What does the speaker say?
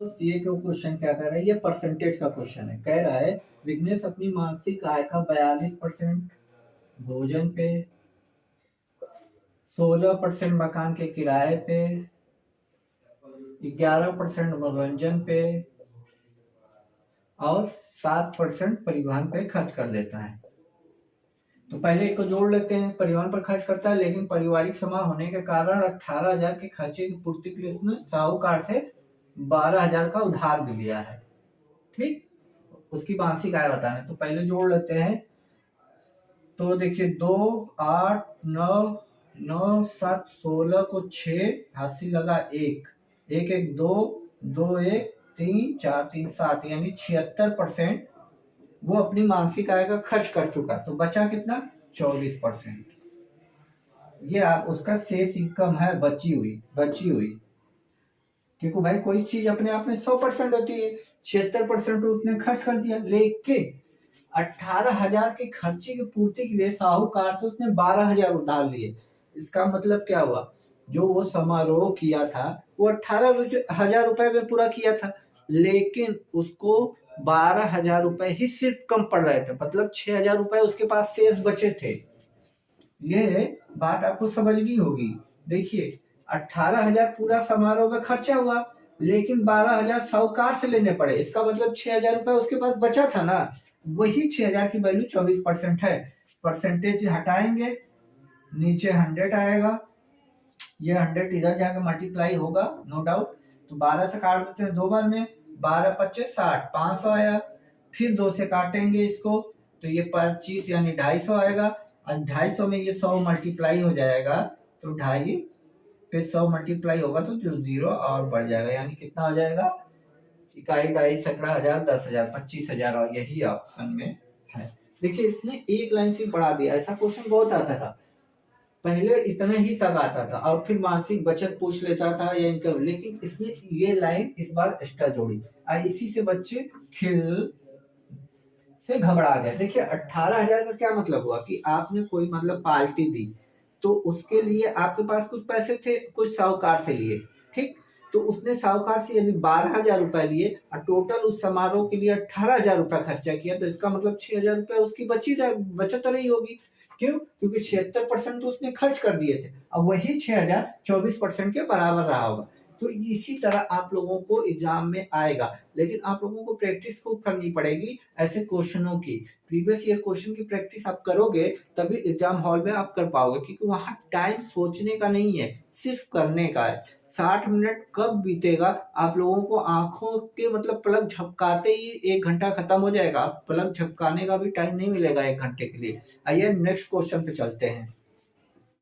तो ये क्यों क्वेश्चन क्या कर रहा है, ये परसेंटेज का क्वेश्चन है। कह रहा है विघ्नेश अपनी मासिक आय का 42% भोजन पे, 16% मकान के किराए पे, 11% मनोरंजन पे और 7% परिवहन पे खर्च कर देता है। तो पहले एक को जोड़ लेते हैं। परिवहन पर खर्च करता है, लेकिन पारिवारिक समा होने के कारण 18,000 के खर्चे की पूर्ति के लिए उसने साहूकार से 12,000 का उधार भी लिया है। ठीक, उसकी मासिक आय बताना है। तो पहले जोड़ लेते हैं। तो देखिए 2, 8, 9, 9, 7, 16 को 6 हाथ से लगा 1, 1, 1, 2, 2, 1, 3, 4, 3, 7 यानी 76% वो अपनी मासिक आय का खर्च कर चुका। तो बचा कितना? 24%। ये आप उसका शेष इनकम है, बची हुई। क्योंकि भाई कोई चीज अपने आप में 100% होती है। 76% उसने खर्च कर दिया, लेकिन 18,000 के खर्चे की पूर्ति के लिए साहूकार से उसने 12,000 उधार लिए। इसका मतलब क्या हुआ? जो वो समारोह किया था वो 18,000 रुपए में पूरा किया था, लेकिन उसको 12,000 रुपए ही सिर्फ कम पड़ रहे थे। मतलब 6,000 रुपए उसके पास शेष बचे थे। ये बात आपको समझनी होगी। देखिए 18,000 पूरा समारोह में खर्चा हुआ, लेकिन 12,000 साहूकार से लेने पड़े। इसका मतलब 6,000 रुपए उसके पास बचा था ना। वही 6,000 की वैल्यू 24% है। परसेंटेज हटाएंगे, नीचे 100 आएगा। ये 100 इधर जाकर मल्टीप्लाई होगा, नो डाउट। तो 12 से काट देते हैं 2 बार में, 12 25 60, 500 आया। फिर 2 से काटेंगे इसको, तो ये 25 यानी 250 आएगा। और 250 में ये 100 मल्टीप्लाई हो जाएगा, तो 2.5 पे 100 मल्टीप्लाई होगा तो जो 0 और बढ़ जाएगा, यानी कितना हो जाएगा? इकाई ढाई सैकड़ा हजार 10,000 25,000। और यही ऑप्शन में है। देखिए इसने एक लाइन से बढ़ा दिया। ऐसा क्वेश्चन बहुत आता था पहले, इतने ही तक आता था और फिर मासिक बचत पूछ लेता था या इनकम, लेकिन इसने ये लाइन इस बार एक्स्ट्रा जोड़ी। इसी से बच्चे खिल से घबरा गए। देखिए 18,000 का क्या मतलब हुआ कि आपने कोई मतलब पार्टी दी, तो उसके लिए आपके पास कुछ पैसे थे, कुछ साहूकार से लिए। ठीक, तो उसने साहूकार से यदि 12,000 रुपए लिए और टोटल उस समारोह के लिए 18,000 रुपए खर्चा किया, तो इसका मतलब 6,000 रुपए उसकी बचत रही होगी। क्यों? क्योंकि 76% तो उसने खर्च कर दिए थे। अब वही 6,000 24% के बराबर रहा होगा। तो इसी तरह आप लोगों को एग्जाम में आएगा, लेकिन आप लोगों को प्रैक्टिस खूब करनी पड़ेगी ऐसे क्वेश्चनों की। प्रीवियस ईयर क्वेश्चन की प्रैक्टिस आप करोगे तभी एग्जाम हॉल में आप कर पाओगे, क्योंकि वहां टाइम सोचने का नहीं है, सिर्फ करने का है। 60 मिनट कब बीतेगा आप लोगों को, आंखों के मतलब पलक झपकाते ही 1 घंटा खत्म हो जाएगा। पलक झपकाने का भी टाइम नहीं मिलेगा 1 घंटे के लिए। आइए नेक्स्ट क्वेश्चन पे चलते हैं।